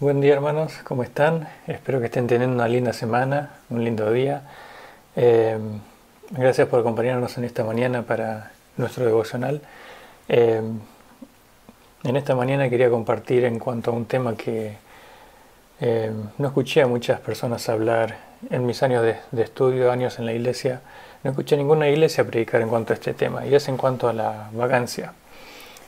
Buen día hermanos, ¿cómo están? Espero que estén teniendo una linda semana, un lindo día. Eh, Gracias por acompañarnos en esta mañana para nuestro devocional. Eh, en esta mañana quería compartir en cuanto a un tema que no escuché a muchas personas hablar en mis años de estudio, años en la iglesia. No escuché a ninguna iglesia predicar en cuanto a este tema, y es en cuanto a la vagancia.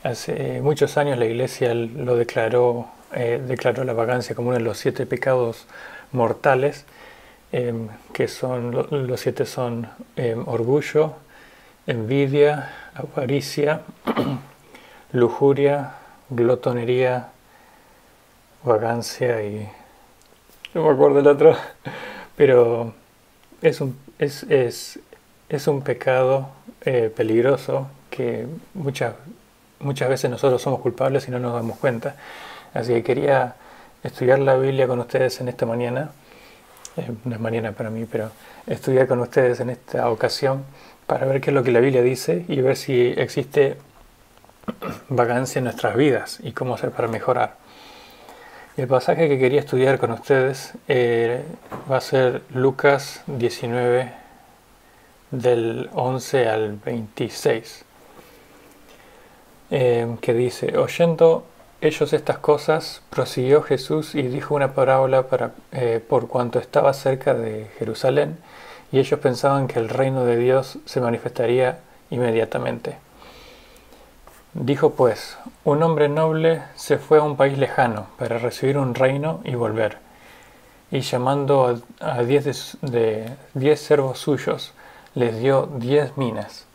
Hace muchos años la iglesia lo declaró la vagancia como uno de los 7 pecados mortales, que son los 7 son orgullo, envidia, avaricia, lujuria, glotonería, vagancia y no me acuerdo el otro, pero es un pecado peligroso que muchas veces nosotros somos culpables y no nos damos cuenta. Así que quería estudiar la Biblia con ustedes en esta mañana. No es mañana para mí, pero estudiar con ustedes en esta ocasión para ver qué es lo que la Biblia dice y ver si existe vagancia en nuestras vidas y cómo hacer para mejorar. El pasaje que quería estudiar con ustedes va a ser Lucas 19 del 11 al 26, que dice: oyendo ellos estas cosas, prosiguió Jesús y dijo una parábola por cuanto estaba cerca de Jerusalén, y ellos pensaban que el reino de Dios se manifestaría inmediatamente. Dijo pues: un hombre noble se fue a un país lejano para recibir un reino y volver, y llamando a 10 siervos suyos, les dio 10 minas,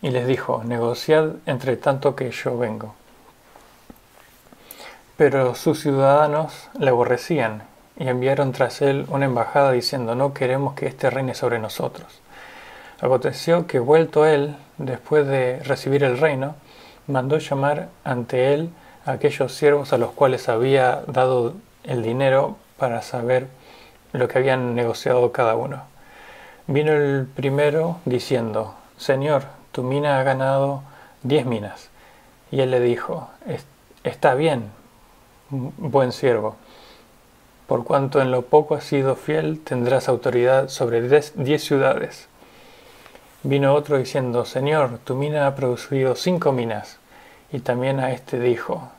y les dijo: negociad entre tanto que yo vengo. Pero sus ciudadanos le aborrecían, y enviaron tras él una embajada diciendo: no queremos que éste reine sobre nosotros. Aconteció que, vuelto él, después de recibir el reino, mandó llamar ante él a aquellos siervos a los cuales había dado el dinero para saber lo que habían negociado cada uno. Vino el primero diciendo: Señor, tu mina ha ganado 10 minas. Y él le dijo: está bien, buen siervo, por cuanto en lo poco has sido fiel, tendrás autoridad sobre 10 ciudades. Vino otro diciendo, Señor, tu mina ha producido 5 minas. Y también a este dijo,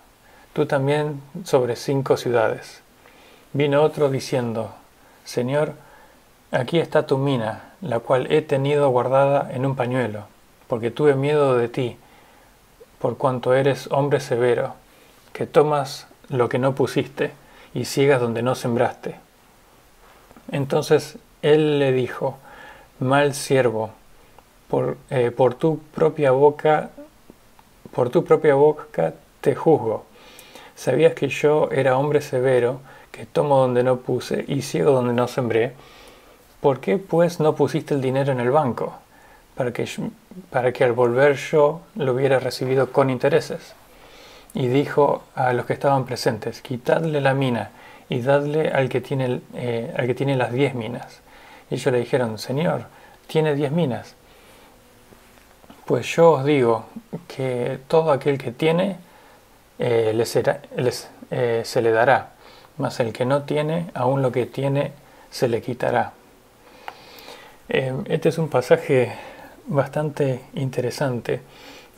tú también sobre 5 ciudades. Vino otro diciendo, Señor, aquí está tu mina, la cual he tenido guardada en un pañuelo, porque tuve miedo de ti, por cuanto eres hombre severo, que tomas lo que no pusiste y ciegas donde no sembraste. Entonces él le dijo, mal siervo, por tu propia boca te juzgo. Sabías que yo era hombre severo, que tomo donde no puse y ciego donde no sembré. ¿Por qué pues no pusiste el dinero en el banco, para que al volver yo lo hubiera recibido con intereses? Y dijo a los que estaban presentes, quitadle la mina y dadle al que tiene las 10 minas. Y ellos le dijeron, Señor, tiene 10 minas. Pues yo os digo que todo aquel que tiene se le dará, mas el que no tiene, aun lo que tiene, se le quitará. Este es un pasaje bastante interesante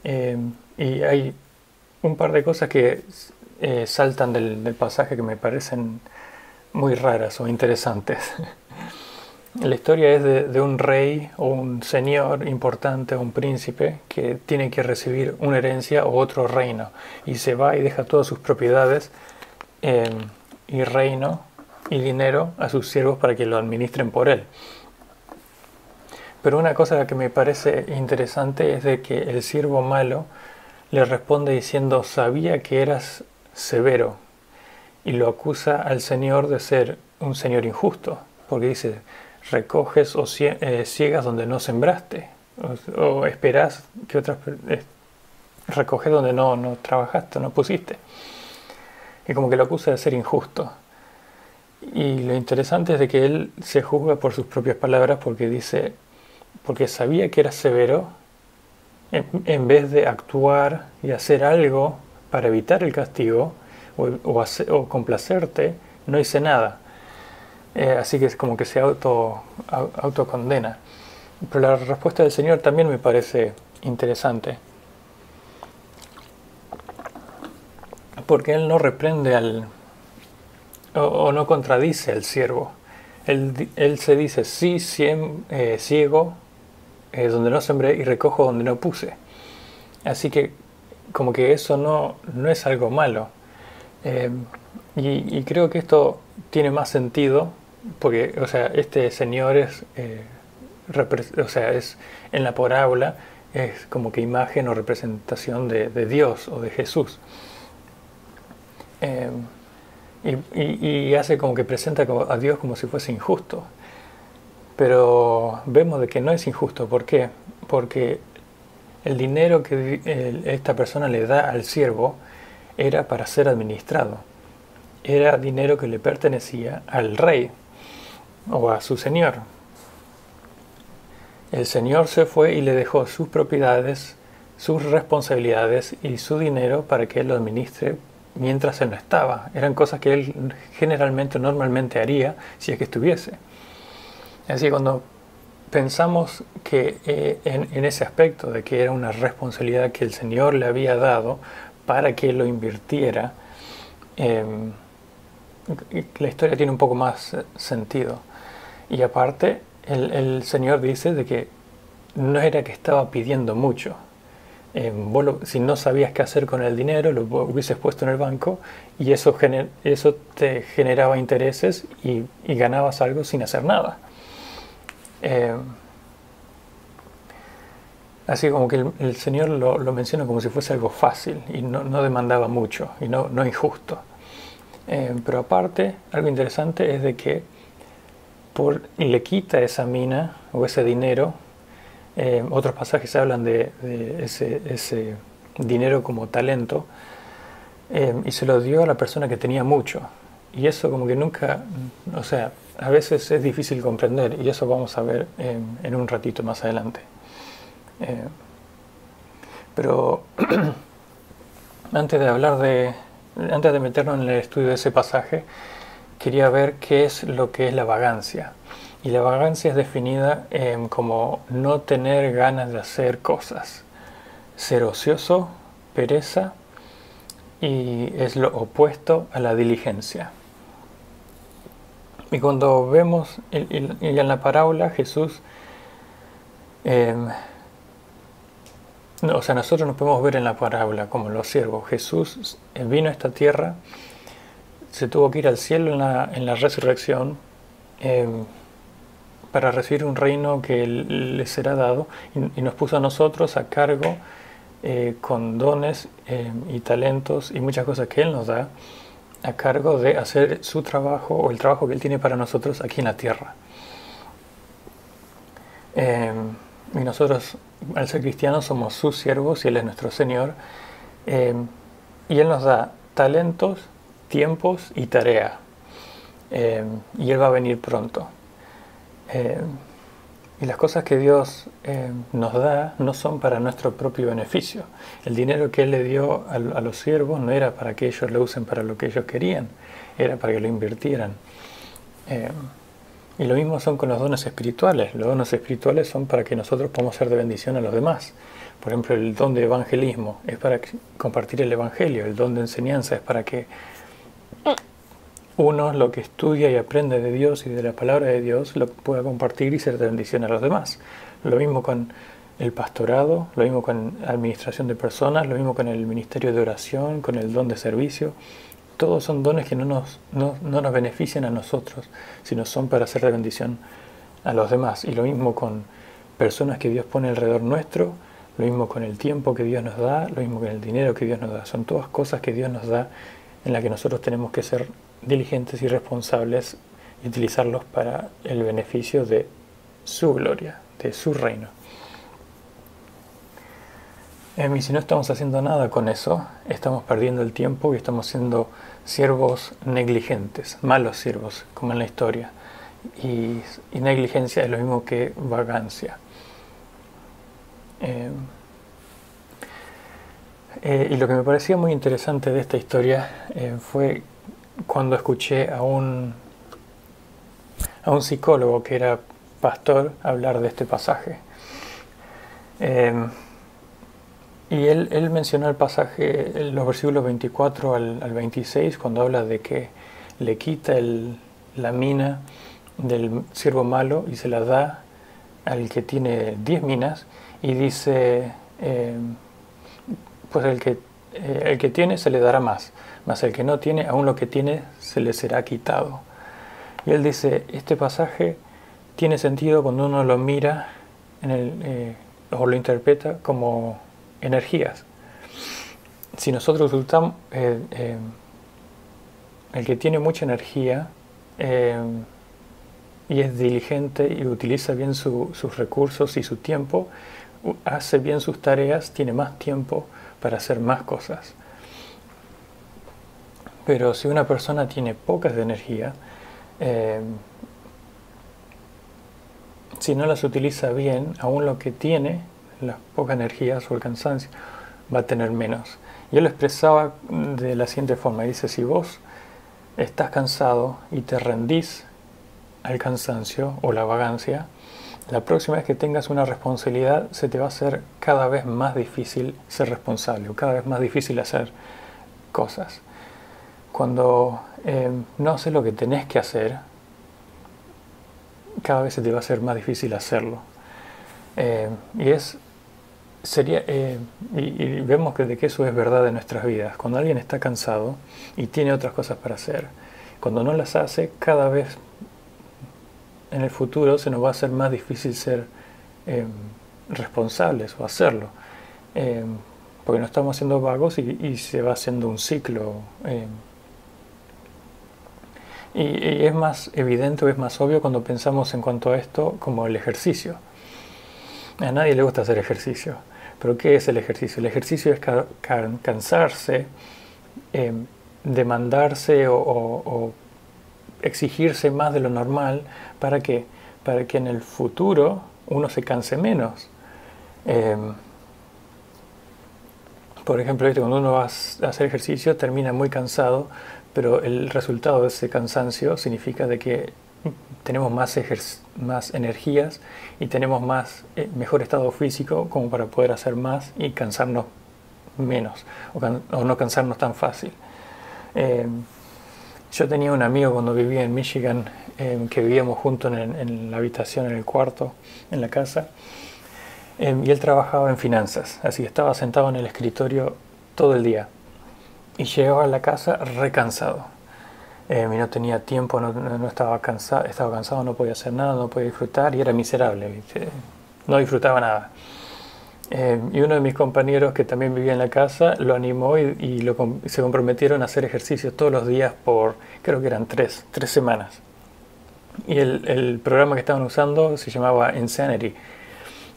y hay un par de cosas que saltan del pasaje que me parecen muy raras o interesantes. La historia es de un rey o un señor importante, un príncipe, que tiene que recibir una herencia o otro reino, y se va y deja todas sus propiedades y reino y dinero a sus siervos para que lo administren por él. Pero una cosa que me parece interesante es de que el siervo malo le responde diciendo, sabía que eras severo, y lo acusa al Señor de ser un Señor injusto, porque dice, recoges o ciegas donde no sembraste, o esperás que otras recoges donde no trabajaste, no pusiste. Y como que lo acusa de ser injusto. Y lo interesante es de que él se juzga por sus propias palabras, porque dice, porque sabía que eras severo, en vez de actuar y hacer algo para evitar el castigo o complacerte, no hice nada. Así que es como que se autocondena. Pero la respuesta del Señor también me parece interesante, porque Él no reprende o no contradice al siervo. Él se dice, sí, ciego donde no sembré y recojo donde no puse. Así que como que eso no es algo malo. Y creo que esto tiene más sentido porque, o sea, este señor es en la parábola es como que imagen o representación de Dios o de Jesús. Y hace como que presenta a Dios como si fuese injusto. Pero vemos de que no es injusto. ¿Por qué? Porque el dinero que esta persona le da al siervo era para ser administrado. Era dinero que le pertenecía al rey o a su señor. El señor se fue y le dejó sus propiedades, sus responsabilidades y su dinero para que él lo administre mientras él no estaba. Eran cosas que él normalmente haría si es que estuviese. Así que cuando pensamos que en ese aspecto de que era una responsabilidad que el Señor le había dado para que lo invirtiera, la historia tiene un poco más sentido. Y aparte, el Señor dice de que no era que estaba pidiendo mucho. Si no sabías qué hacer con el dinero, lo hubieses puesto en el banco y eso te generaba intereses y ganabas algo sin hacer nada. Así como que el Señor lo menciona como si fuese algo fácil y no demandaba mucho y no injusto. Pero aparte, algo interesante es de que le quita esa mina o ese dinero. Otros pasajes hablan de ese dinero como talento, y se lo dio a la persona que tenía mucho. Y eso como que nunca, o sea, a veces es difícil comprender, y eso vamos a ver en un ratito más adelante. Pero antes de meternos en el estudio de ese pasaje, quería ver qué es lo que es la vagancia. Y la vagancia es definida como no tener ganas de hacer cosas, ser ocioso, pereza, y es lo opuesto a la diligencia. Y cuando vemos, y en la parábola Jesús, o sea, nosotros nos podemos ver en la parábola como los siervos. Jesús vino a esta tierra, se tuvo que ir al cielo en la resurrección para recibir un reino que le será dado, y nos puso a nosotros a cargo con dones y talentos y muchas cosas que Él nos da, a cargo de hacer su trabajo o el trabajo que Él tiene para nosotros aquí en la tierra. Y nosotros, al ser cristianos, somos sus siervos y Él es nuestro Señor. Y Él nos da talentos, tiempos y tarea. Y Él va a venir pronto. Y las cosas que Dios nos da no son para nuestro propio beneficio. El dinero que Él le dio a los siervos no era para que ellos lo usen para lo que ellos querían, era para que lo invirtieran. Y lo mismo son con los dones espirituales. Los dones espirituales son para que nosotros podamos ser de bendición a los demás. Por ejemplo, el don de evangelismo es para compartir el evangelio. El don de enseñanza es para que uno lo que estudia y aprende de Dios y de la palabra de Dios lo pueda compartir y ser de bendición a los demás. Lo mismo con el pastorado, lo mismo con administración de personas, lo mismo con el ministerio de oración, con el don de servicio. Todos son dones que no nos benefician a nosotros, sino son para hacer de bendición a los demás. Y lo mismo con personas que Dios pone alrededor nuestro, lo mismo con el tiempo que Dios nos da, lo mismo con el dinero que Dios nos da. Son todas cosas que Dios nos da en las que nosotros tenemos que ser diligentes y responsables y utilizarlos para el beneficio de su gloria, de su reino. Y si no estamos haciendo nada con eso, estamos perdiendo el tiempo y estamos siendo siervos negligentes, malos siervos, como en la historia. Y negligencia es lo mismo que vagancia. Y lo que me parecía muy interesante de esta historia fue cuando escuché a un psicólogo que era pastor hablar de este pasaje. Y él mencionó el pasaje, los versículos 24 al 26, cuando habla de que le quita la mina del siervo malo y se la da al que tiene 10 minas, y dice, pues el que tiene se le dará más, mas el que no tiene, aún lo que tiene se le será quitado. Y él dice, este pasaje tiene sentido cuando uno lo mira o lo interpreta como energías. Si nosotros usamos el que tiene mucha energía y es diligente y utiliza bien sus recursos y su tiempo, hace bien sus tareas, tiene más tiempo para hacer más cosas. Pero si una persona tiene pocas de energía, si no las utiliza bien, aún lo que tiene, las pocas energías o el cansancio, va a tener menos. Yo lo expresaba de la siguiente forma. Dice, si vos estás cansado y te rendís al cansancio o la vagancia, la próxima vez que tengas una responsabilidad se te va a hacer cada vez más difícil ser responsable o cada vez más difícil hacer cosas. Cuando no haces lo que tenés que hacer, cada vez se te va a hacer más difícil hacerlo. Y vemos de que eso es verdad en nuestras vidas. Cuando alguien está cansado y tiene otras cosas para hacer, cuando no las hace, cada vez en el futuro se nos va a hacer más difícil ser responsables o hacerlo, porque no estamos siendo vagos y se va haciendo un ciclo. Y es más evidente o es más obvio cuando pensamos en cuanto a esto como el ejercicio. A nadie le gusta hacer ejercicio. ¿Pero qué es el ejercicio? El ejercicio es cansarse, demandarse o exigirse más de lo normal. ¿Para qué? Para que en el futuro uno se canse menos. Por ejemplo, cuando uno va a hacer ejercicio termina muy cansado, pero el resultado de ese cansancio significa de que tenemos más energías y tenemos mejor estado físico como para poder hacer más y cansarnos menos o no cansarnos tan fácil. Yo tenía un amigo cuando vivía en Michigan, que vivíamos juntos en la habitación, en el cuarto, en la casa, y él trabajaba en finanzas, así que estaba sentado en el escritorio todo el día y llegaba a la casa recansado. Y no tenía tiempo, no estaba cansado, no podía hacer nada, no podía disfrutar y era miserable, ¿viste? No disfrutaba nada. Y uno de mis compañeros que también vivía en la casa lo animó y se comprometieron a hacer ejercicios todos los días por, creo que eran tres semanas. Y el programa que estaban usando se llamaba Insanity,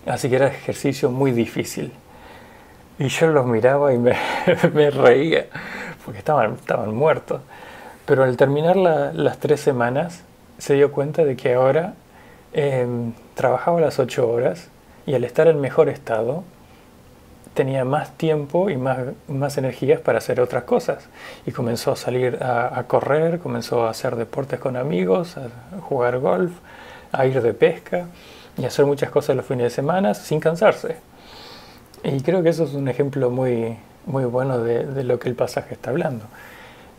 así que era ejercicio muy difícil. Y yo los miraba y me reía, porque estaban muertos. Pero al terminar las 3 semanas, se dio cuenta de que ahora trabajaba las 8 horas y al estar en mejor estado, tenía más tiempo y más energías para hacer otras cosas. Y comenzó a salir a correr, comenzó a hacer deportes con amigos, a jugar golf, a ir de pesca y a hacer muchas cosas los fines de semana sin cansarse. Y creo que eso es un ejemplo muy, muy bueno de lo que el pasaje está hablando.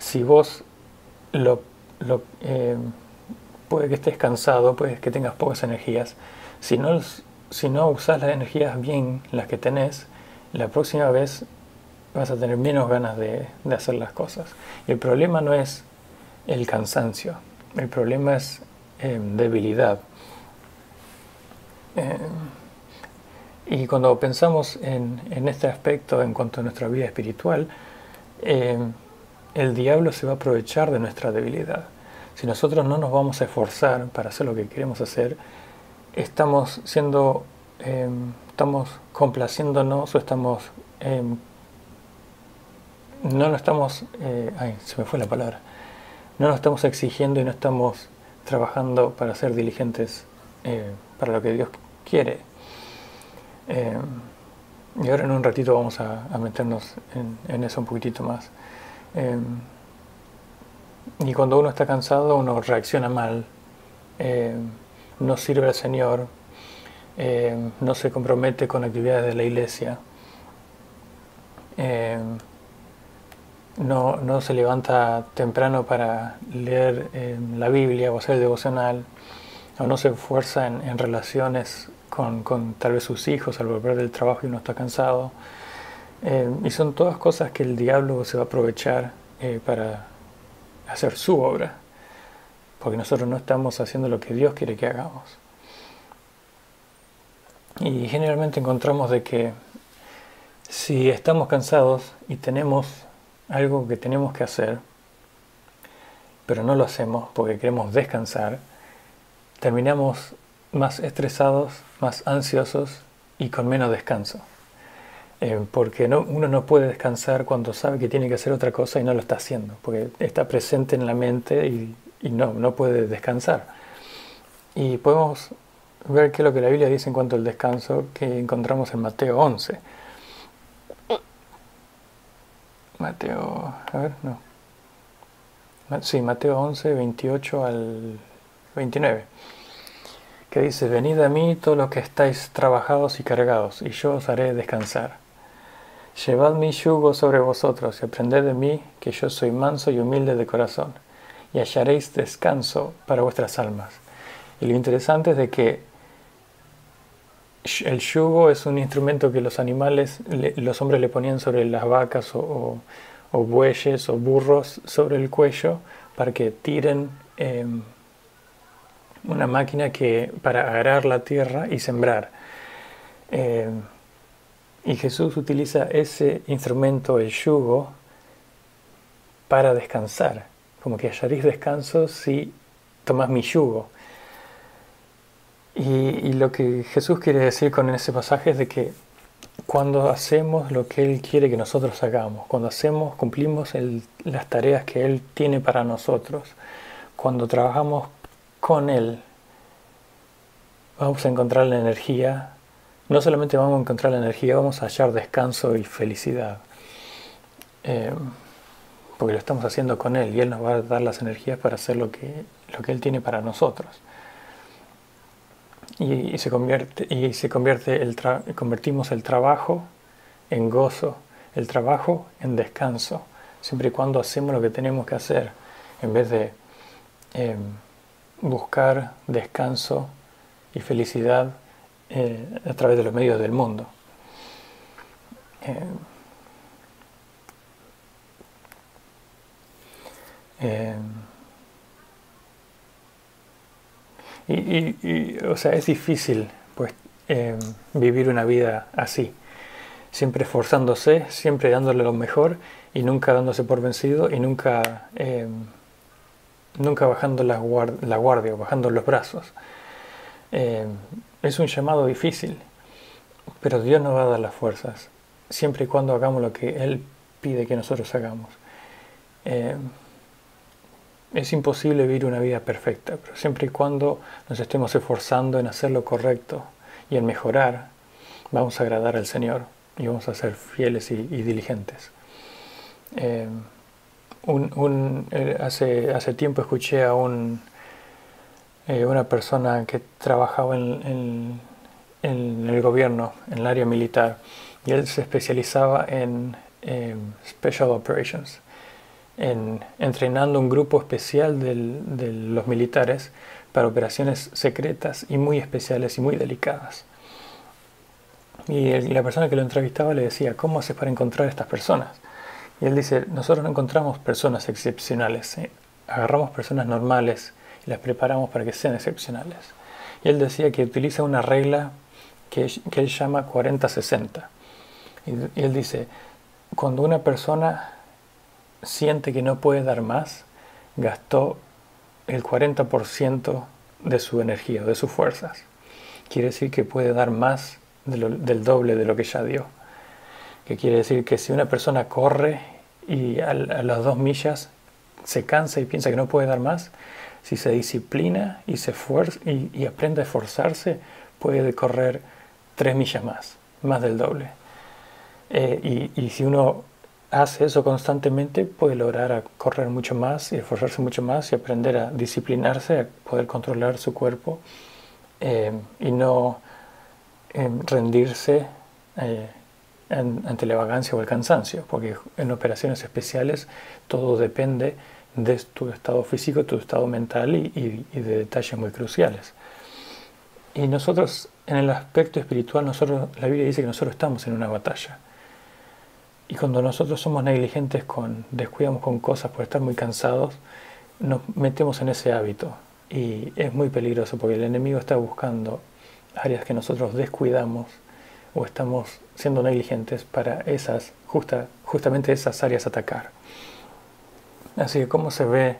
Si vos puede que estés cansado, puede que tengas pocas energías, si no usas las energías bien, las que tenés, la próxima vez vas a tener menos ganas de hacer las cosas. Y el problema no es el cansancio, el problema es debilidad. Y cuando pensamos en este aspecto en cuanto a nuestra vida espiritual, el diablo se va a aprovechar de nuestra debilidad. Si nosotros no nos vamos a esforzar para hacer lo que queremos hacer, estamos complaciéndonos o no nos estamos, se me fue la palabra, no nos estamos exigiendo y no estamos trabajando para ser diligentes para lo que Dios quiere. Y ahora en un ratito vamos a meternos en eso un poquitito más. Y cuando uno está cansado, uno reacciona mal, no sirve al Señor, no se compromete con actividades de la iglesia, no se levanta temprano para leer la Biblia o hacer el devocional, o no se esfuerza en relaciones con tal vez sus hijos al volver del trabajo y uno está cansado. Y son todas cosas que el diablo se va a aprovechar para hacer su obra, porque nosotros no estamos haciendo lo que Dios quiere que hagamos. Y generalmente encontramos de que si estamos cansados y tenemos algo que tenemos que hacer, pero no lo hacemos porque queremos descansar, terminamos más estresados, más ansiosos y con menos descanso. Porque uno no puede descansar cuando sabe que tiene que hacer otra cosa y no lo está haciendo, porque está presente en la mente y no puede descansar. Y podemos ver qué es lo que la Biblia dice en cuanto al descanso, que encontramos en Mateo 11. Mateo 11, 28 al 29. Que dice: venid a mí todos los que estáis trabajados y cargados, y yo os haré descansar. Llevad mi yugo sobre vosotros y aprended de mí, que yo soy manso y humilde de corazón, y hallaréis descanso para vuestras almas. Y lo interesante es de que el yugo es un instrumento que los hombres le ponían sobre las vacas o bueyes o burros sobre el cuello para que tiren una máquina para arar la tierra y sembrar. Y Jesús utiliza ese instrumento, el yugo, para descansar. Como que hallaréis descanso si tomás mi yugo. Y lo que Jesús quiere decir con ese pasaje es de que cuando hacemos lo que Él quiere que nosotros hagamos, cuando cumplimos las tareas que Él tiene para nosotros, cuando trabajamos con Él, vamos a encontrar la energía. No solamente vamos a encontrar la energía, vamos a hallar descanso y felicidad. porque lo estamos haciendo con Él y Él nos va a dar las energías para hacer lo que Él tiene para nosotros. Y convertimos el trabajo en gozo, el trabajo en descanso, siempre y cuando hacemos lo que tenemos que hacer, en vez de buscar descanso y felicidad a través de los medios del mundo. O sea, es difícil pues vivir una vida así, siempre esforzándose, siempre dándole lo mejor y nunca dándose por vencido y nunca bajando la guardia o bajando los brazos. Es un llamado difícil, pero Dios nos va a dar las fuerzas, siempre y cuando hagamos lo que Él pide que nosotros hagamos. Es imposible vivir una vida perfecta, pero siempre y cuando nos estemos esforzando en hacer lo correcto y en mejorar, vamos a agradar al Señor y vamos a ser fieles y diligentes. Hace tiempo escuché a una persona que trabajaba en el gobierno, en el área militar, y él se especializaba en Special Operations, en entrenando un grupo especial de los militares para operaciones secretas y muy especiales y muy delicadas. Y la persona que lo entrevistaba le decía, ¿cómo haces para encontrar a estas personas? Y él dice, nosotros no encontramos personas excepcionales, agarramos personas normales y las preparamos para que sean excepcionales. Y él decía que utiliza una regla que él llama 40-60. Y él dice, cuando una persona siente que no puede dar más, gastó el 40% de su energía, de sus fuerzas. Quiere decir que puede dar más del doble de lo que ya dio. Que quiere decir que si una persona corre y a las 2 millas se cansa y piensa que no puede dar más, si se disciplina y se esfuerza y aprende a esforzarse, puede correr 3 millas más del doble. Y si uno hace eso constantemente, puede lograr correr mucho más y esforzarse mucho más y aprender a disciplinarse, a poder controlar su cuerpo y no rendirse ante la vagancia o el cansancio, porque en operaciones especiales todo depende de tu estado físico, tu estado mental y de detalles muy cruciales. Y nosotros, en el aspecto espiritual, la Biblia dice que nosotros estamos en una batalla. Y cuando nosotros somos negligentes, descuidamos con cosas por estar muy cansados, nos metemos en ese hábito. Y es muy peligroso porque el enemigo está buscando áreas que nosotros descuidamos o estamos siendo negligentes para justamente esas áreas atacar. Así que, ¿cómo se ve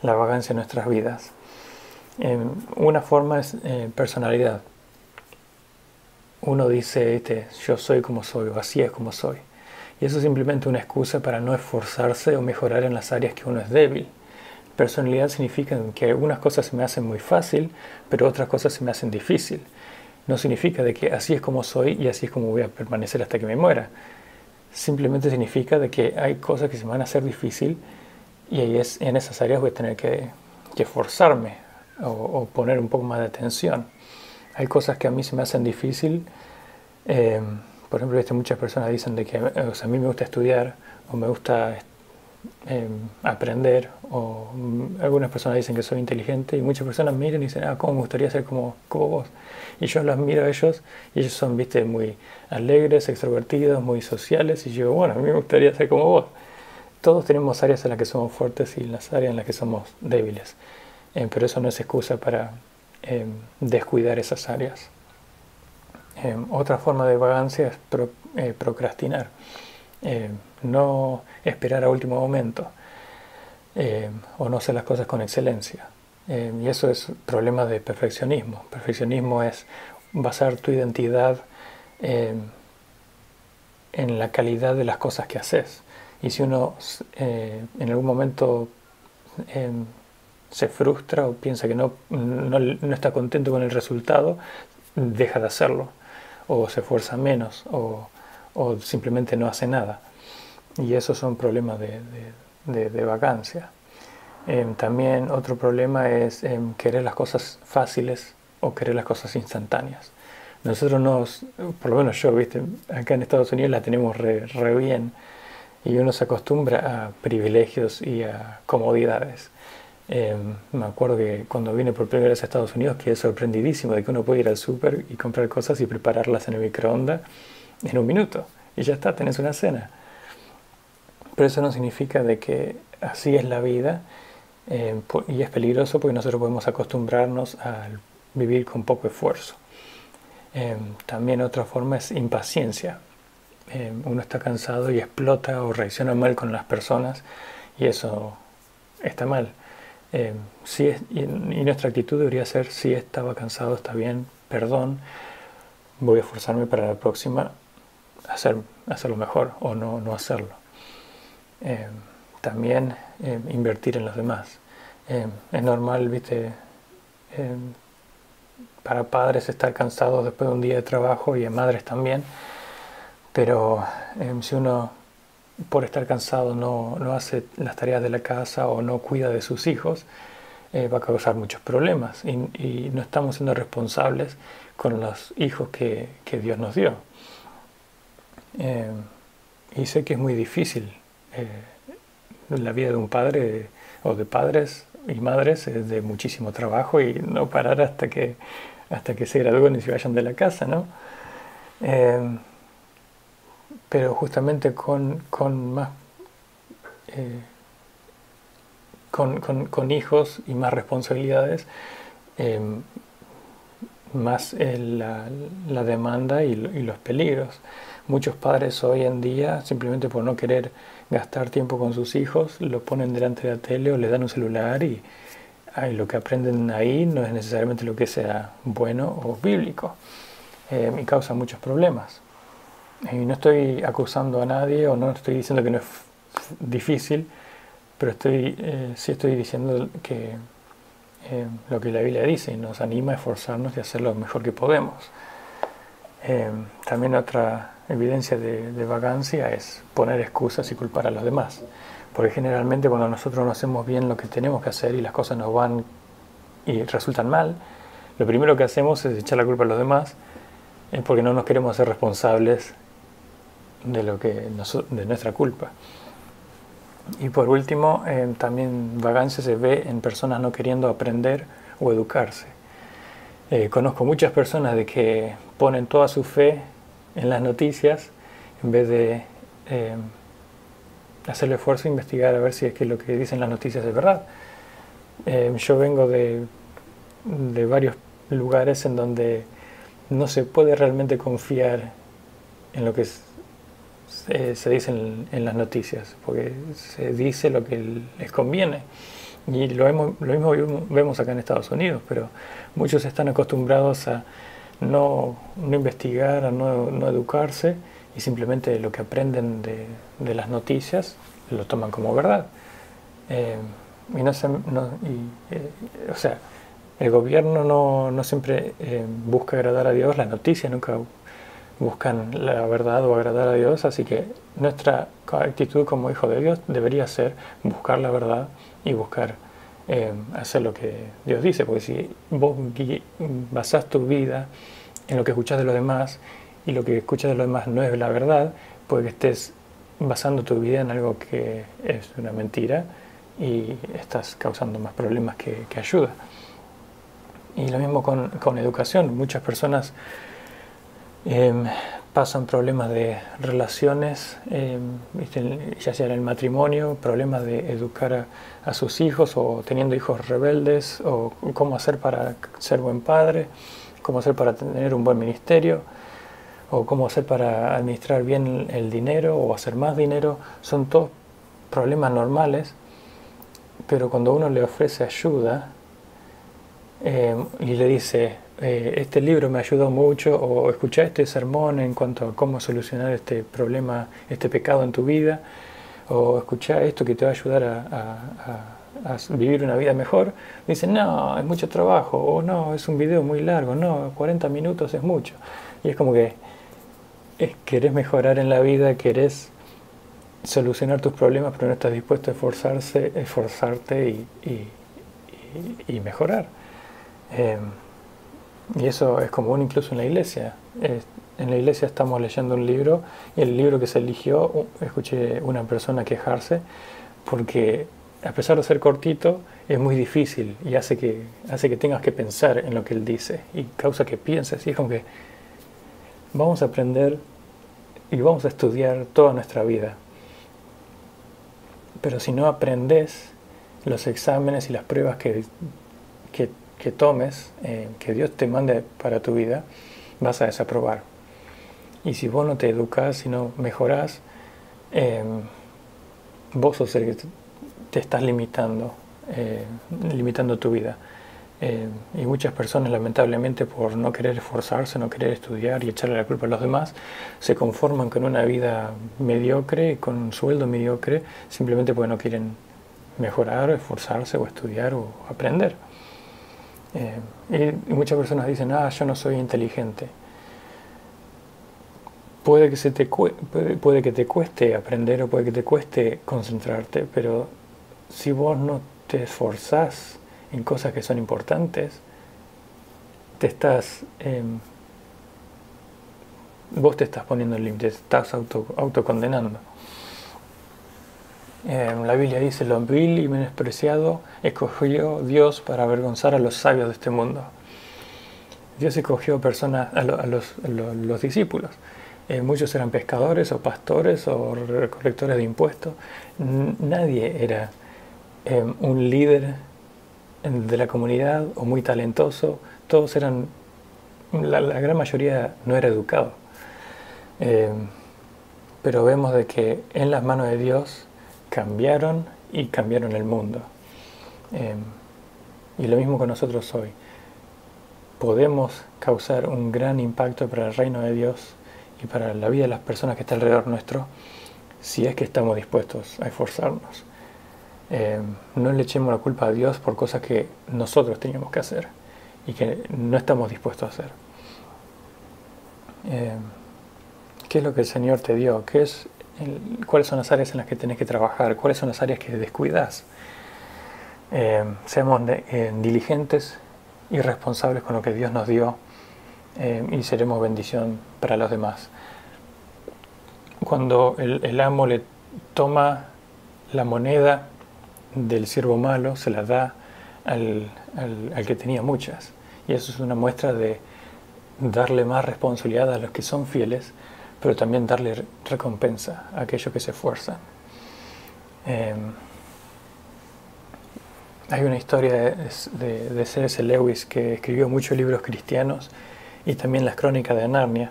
la vagancia en nuestras vidas? Una forma es personalidad. Uno dice, yo soy como soy, o así es como soy. Y eso es simplemente una excusa para no esforzarse o mejorar en las áreas que uno es débil. Personalidad significa que algunas cosas se me hacen muy fácil, pero otras cosas se me hacen difícil. No significa de que así es como soy y así es como voy a permanecer hasta que me muera. Simplemente significa de que hay cosas que se me van a hacer difícil y en esas áreas voy a tener que esforzarme o poner un poco más de atención. Hay cosas que a mí se me hacen difícil. Por ejemplo, muchas personas dicen de que a mí me gusta estudiar o me gusta aprender, o algunas personas dicen que soy inteligente y muchas personas miran y dicen, ¿cómo me gustaría ser como vos? Y yo los miro a ellos y ellos son, muy alegres, extrovertidos, muy sociales y yo, bueno, a mí me gustaría ser como vos. Todos tenemos áreas en las que somos fuertes y las áreas en las que somos débiles, pero eso no es excusa para descuidar esas áreas. Otra forma de vagancia es procrastinar, no esperar a último momento o no hacer las cosas con excelencia. Y eso es problema de perfeccionismo. Perfeccionismo es basar tu identidad en la calidad de las cosas que haces. Y si uno en algún momento se frustra o piensa que no está contento con el resultado, deja de hacerlo, o se esfuerza menos, o simplemente no hace nada. Y esos son problemas de vacancia. También otro problema es querer las cosas fáciles o querer las cosas instantáneas. Nosotros por lo menos yo, ¿viste? Acá en Estados Unidos la tenemos re bien y uno se acostumbra a privilegios y a comodidades. Me acuerdo que cuando vine por primera vez a Estados Unidos quedé sorprendidísimo de que uno puede ir al súper y comprar cosas y prepararlas en el microondas en un minuto y ya está, tenés una cena. Pero eso no significa de que así es la vida, y es peligroso porque nosotros podemos acostumbrarnos a vivir con poco esfuerzo. También otra forma es impaciencia. Uno está cansado y explota o reacciona mal con las personas y eso está mal. Y nuestra actitud debería ser: si estaba cansado, está bien, perdón, voy a esforzarme para la próxima hacerlo mejor o no hacerlo. También invertir en los demás. Es normal, ¿viste? Para padres estar cansados después de un día de trabajo y en madres también, pero si uno por estar cansado no hace las tareas de la casa o no cuida de sus hijos, va a causar muchos problemas y no estamos siendo responsables con los hijos que Dios nos dio. Y sé que es muy difícil. La vida de un padre o de padres y madres es de muchísimo trabajo y no parar hasta que se gradúen y se vayan de la casa, ¿no? Pero justamente con hijos y más responsabilidades, más la demanda y los peligros. Muchos padres hoy en día, simplemente por no querer gastar tiempo con sus hijos, los ponen delante de la tele o les dan un celular y lo que aprenden ahí no es necesariamente lo que sea bueno o bíblico, y causa muchos problemas. Y no estoy acusando a nadie o no estoy diciendo que no es difícil, pero sí estoy diciendo que lo que la Biblia dice y nos anima a esforzarnos y hacer lo mejor que podemos. También otra evidencia de vagancia es poner excusas y culpar a los demás, porque generalmente cuando nosotros no hacemos bien lo que tenemos que hacer y las cosas nos van y resultan mal, lo primero que hacemos es echar la culpa a los demás, porque no nos queremos hacer responsables de nuestra culpa. Y por último, también vagancia se ve en personas no queriendo aprender o educarse. Conozco muchas personas de que ponen toda su fe en las noticias en vez de hacer el esfuerzo de investigar a ver si es que lo que dicen las noticias es verdad. Yo vengo de varios lugares en donde no se puede realmente confiar en lo que se dice en las noticias, porque se dice lo que les conviene. Y lo mismo vemos acá en Estados Unidos, pero muchos están acostumbrados a no investigar, a no educarse, y simplemente lo que aprenden de las noticias lo toman como verdad. O sea, el gobierno no siempre busca agradar a Dios, las noticias nunca buscan la verdad o agradar a Dios, así que nuestra actitud como hijo de Dios debería ser buscar la verdad y buscar hacer lo que Dios dice, porque si vos basás tu vida en lo que escuchás de los demás y lo que escuchas de los demás no es la verdad, puede que estés basando tu vida en algo que es una mentira y estás causando más problemas que ayuda. Y lo mismo con educación. Muchas personas pasan problemas de relaciones, ya sea en el matrimonio, problemas de educar a sus hijos o teniendo hijos rebeldes, o cómo hacer para ser buen padre, cómo hacer para tener un buen ministerio, o cómo hacer para administrar bien el dinero o hacer más dinero. Son todos problemas normales, pero cuando uno le ofrece ayuda y le dice, este libro me ayudó mucho, o escuché este sermón en cuanto a cómo solucionar este problema, este pecado en tu vida, o escuché esto que te va a ayudar a vivir una vida mejor, dicen, no, es mucho trabajo, o no, es un video muy largo, no, 40 minutos es mucho. Y es como que querés mejorar en la vida, querés solucionar tus problemas, pero no estás dispuesto a esforzarte y mejorar. Y eso es común incluso en la iglesia. En la iglesia estamos leyendo un libro y el libro que se eligió, escuché una persona quejarse porque a pesar de ser cortito es muy difícil y hace que tengas que pensar en lo que él dice y causa que pienses. Y es como que vamos a aprender y vamos a estudiar toda nuestra vida, pero si no aprendes los exámenes y las pruebas que tomes, que Dios te mande para tu vida, vas a desaprobar. Y si vos no te educás, si no mejorás, vos sos el que te estás limitando tu vida. Y muchas personas, lamentablemente, por no querer esforzarse, no querer estudiar y echarle la culpa a los demás, se conforman con una vida mediocre, con un sueldo mediocre, simplemente porque no quieren mejorar, esforzarse o estudiar o aprender. Y muchas personas dicen, yo no soy inteligente. Puede que te cueste aprender o puede que te cueste concentrarte, pero si vos no te esforzás en cosas que son importantes, vos te estás poniendo límites, te estás autocondenando. La Biblia dice, lo vil y menospreciado escogió Dios para avergonzar a los sabios de este mundo. Dios escogió personas, a los discípulos. Muchos eran pescadores o pastores o recolectores de impuestos. Nadie era un líder de la comunidad o muy talentoso. Todos eran, la gran mayoría no era educado. Pero vemos de que en las manos de Dios cambiaron el mundo. Y lo mismo con nosotros hoy. Podemos causar un gran impacto para el reino de Dios y para la vida de las personas que están alrededor nuestro si es que estamos dispuestos a esforzarnos. No le echemos la culpa a Dios por cosas que nosotros teníamos que hacer y que no estamos dispuestos a hacer. ¿Qué es lo que el Señor te dio? ¿Cuáles son las áreas en las que tenés que trabajar? ¿Cuáles son las áreas que descuidas? Seamos diligentes y responsables con lo que Dios nos dio y seremos bendición para los demás. Cuando el amo le toma la moneda del siervo malo, se la da al que tenía muchas. Y eso es una muestra de darle más responsabilidad a los que son fieles, pero también darle recompensa a aquellos que se esfuerzan. Hay una historia de C.S. Lewis que escribió muchos libros cristianos y también las crónicas de Narnia.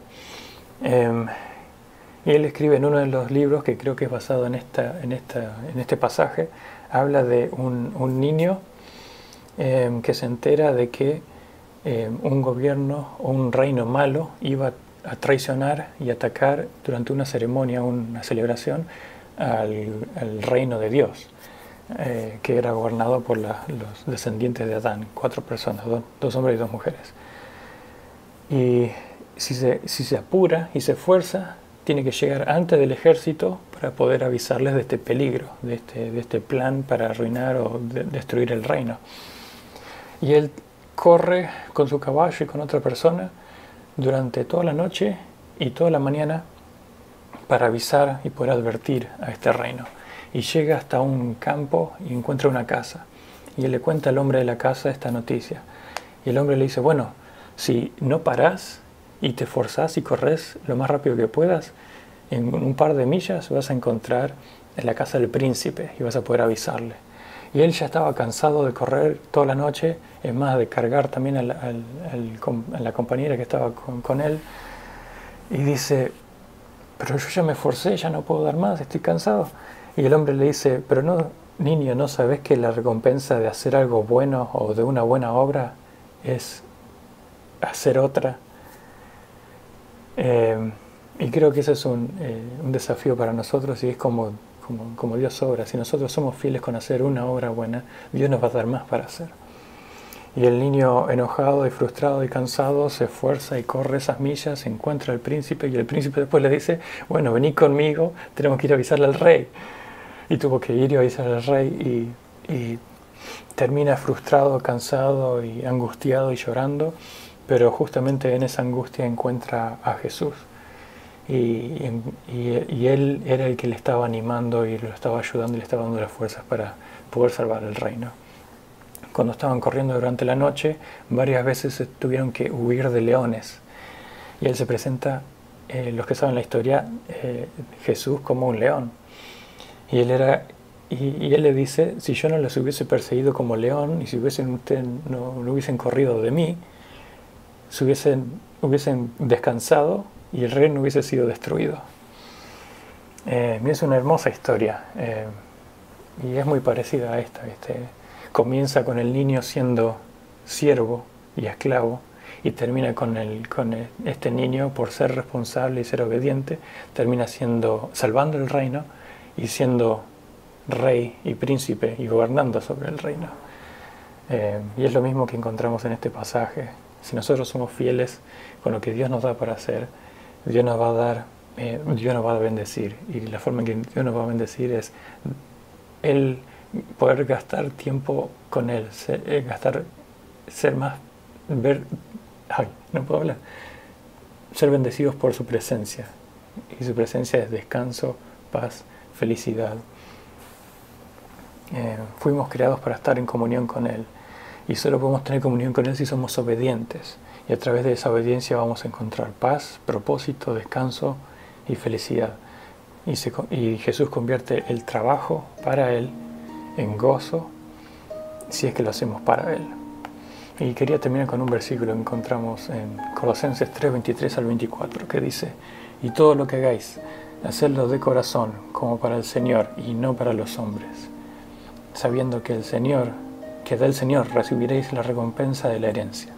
Y él escribe en uno de los libros, que creo que es basado en este pasaje, habla de un niño que se entera de que un gobierno o un reino malo iba a traicionar y atacar durante una ceremonia, una celebración, al reino de Dios, que era gobernado por los descendientes de Adán, 4 personas, 2 hombres y 2 mujeres. Y si se apura y se esfuerza, tiene que llegar antes del ejército para poder avisarles de este peligro, de este plan para arruinar o destruir el reino. Y él corre con su caballo y con otra persona durante toda la noche y toda la mañana para avisar y poder advertir a este reino. Y llega hasta un campo y encuentra una casa. Y él le cuenta al hombre de la casa esta noticia. Y el hombre le dice, bueno, si no parás y te esforzás y corres lo más rápido que puedas, en un par de millas vas a encontrar en la casa del príncipe y vas a poder avisarle. Y él ya estaba cansado de correr toda la noche, es más, de cargar también a la compañera que estaba con él. Y dice, pero yo ya me esforcé, ya no puedo dar más, estoy cansado. Y el hombre le dice, pero no, niño, ¿no sabes que la recompensa de hacer algo bueno o de una buena obra es hacer otra? Y creo que ese es un desafío para nosotros y es como Dios obra. Si nosotros somos fieles con hacer una obra buena, Dios nos va a dar más para hacer. Y el niño, enojado y frustrado y cansado, se esfuerza y corre esas millas, encuentra al príncipe y el príncipe después le dice, bueno, vení conmigo, tenemos que ir a avisarle al rey. Y tuvo que ir y avisarle al rey y termina frustrado, cansado y angustiado y llorando, pero justamente en esa angustia encuentra a Jesús. Y él era el que le estaba animando y lo estaba ayudando y le estaba dando las fuerzas para poder salvar el reino. Cuando estaban corriendo durante la noche, varias veces tuvieron que huir de leones. Y él se presenta, los que saben la historia, Jesús como un león. Y él le dice, si yo no los hubiese perseguido como león y si ustedes no hubiesen corrido de mí, hubiesen descansado y el reino hubiese sido destruido. Es una hermosa historia y es muy parecida a esta. Comienza con el niño siendo siervo y esclavo y termina con este niño, por ser responsable y ser obediente, termina salvando el reino y siendo rey y príncipe y gobernando sobre el reino. Y es lo mismo que encontramos en este pasaje. Si nosotros somos fieles con lo que Dios nos da para hacer, Dios nos va a dar, Dios nos va a bendecir. Y la forma en que Dios nos va a bendecir es Él poder gastar tiempo con Él, ser bendecidos por su presencia. Y su presencia es descanso, paz, felicidad. Fuimos creados para estar en comunión con Él. Y solo podemos tener comunión con Él si somos obedientes. Y a través de esa obediencia vamos a encontrar paz, propósito, descanso y felicidad. Y Jesús convierte el trabajo para Él en gozo, si es que lo hacemos para Él. Y quería terminar con un versículo que encontramos en Colosenses 3, 23 al 24, que dice, y todo lo que hagáis, hacedlo de corazón, como para el Señor y no para los hombres, sabiendo que del Señor recibiréis la recompensa de la herencia,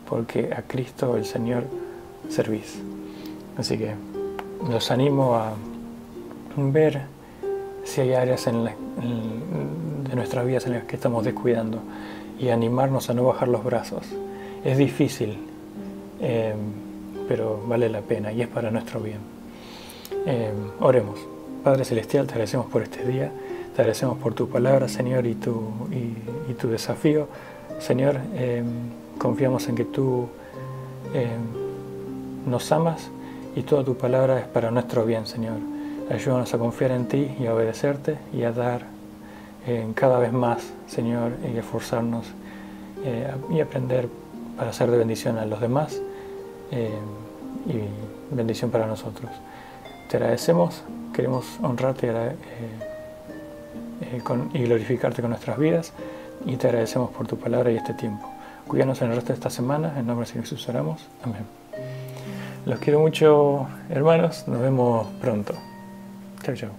porque a Cristo el Señor servís. Así que los animo a ver si hay áreas de nuestras vidas en las que estamos descuidando y animarnos a no bajar los brazos. Es difícil, pero vale la pena y es para nuestro bien. Oremos. Padre Celestial, te agradecemos por este día, te agradecemos por tu palabra, Señor, y tu desafío. Señor, confiamos en que tú nos amas y toda tu palabra es para nuestro bien, Señor. Ayúdanos a confiar en ti y a obedecerte y a dar cada vez más, Señor, y esforzarnos y aprender para ser de bendición a los demás y bendición para nosotros. Te agradecemos, queremos honrarte y glorificarte con nuestras vidas y te agradecemos por tu palabra y este tiempo. Cuídanos en el resto de esta semana, en nombre de Jesús oramos. Amén. Los quiero mucho, hermanos, nos vemos pronto. Chao, chao.